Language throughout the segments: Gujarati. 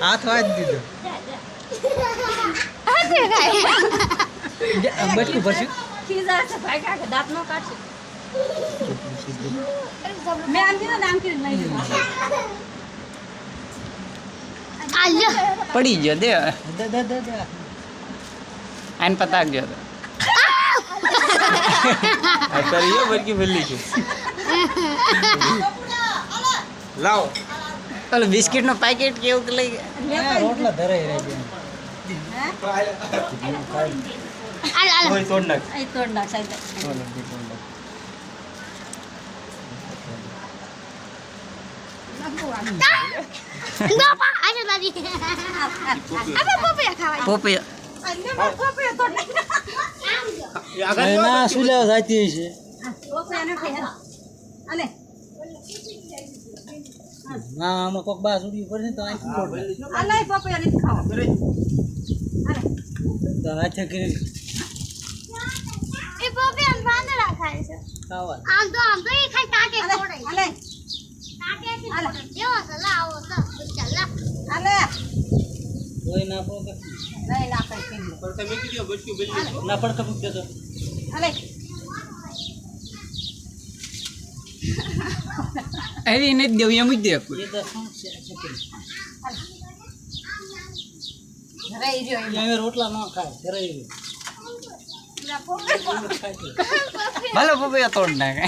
હાથ વાજ દીધો બટકું ભરશું ખીજા છે ભાઈ કાકે દાંત નો કાઢશે મેં આમ કીધું નામ કીધું નહીં પડી ગયો દે દે દે દે દે આને પતાક ગયો તો આ કરીયો બરકી ભલ્લી છે લાવ ઓલો બિસ્કિટ નો પેકેટ કેવું લઈ ગયા રોટલા ધરાઈ રહી કોઈ તોડ નાખ અહીં તોડ નાખ સાહેબ પોપિયા ના સુલ્યા જાતી છે અલે ના આમાં કોક બા સુડી પડે તો આખી કોડ અલે પપૈયા નથી ખાવા અલે તો હાથે કરી એ પોપિયા બાંધડા ખાય છે ખાવા આમ તો એ ખાઈ ટાકે છોડે અલે ટાકે થી છોડે જેવો સલા આવો તો ચાલ અલે કોઈ ના પડે નહીં ના કઈ પી પર તમે કીધું બરકી ભલ્લી ના પડે તો મૂકી દો અલે એવી નથી દેવું એમ જ દે એ તો શું છે રહી રહ્યો એમ એ રોટલા ન ખાય ધરાઈ ભલે પોપિયા તોડ નાખે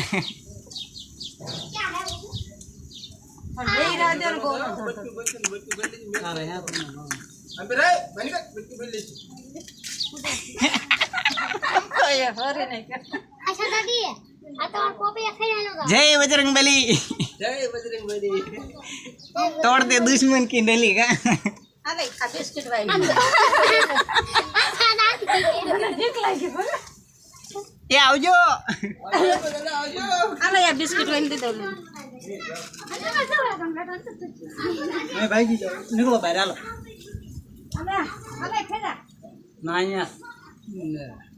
પણ રહી રહ્યો દે ગોળો ધોતો આવે હા અંબે રે બની કે બરકી ભલ્લી કોઈ હરે નહીં કર અચ્છા દાદી આ તો પોપિયા ખાઈ આલો જય બજરંગબલી જય બજરંગબલી તોડ દે દુશ્મન કી નલી કા અલે આ બિસ્કિટ વાઈ અચ્છા દાદી ભીખ લાગી બોલ એ આવજો અલે આ બિસ્કિટ વાઈ દીધો લે મેં ભાગી જાઓ નીકળો બહાર હાલો અલે અલે ખેડા ના અહીંયા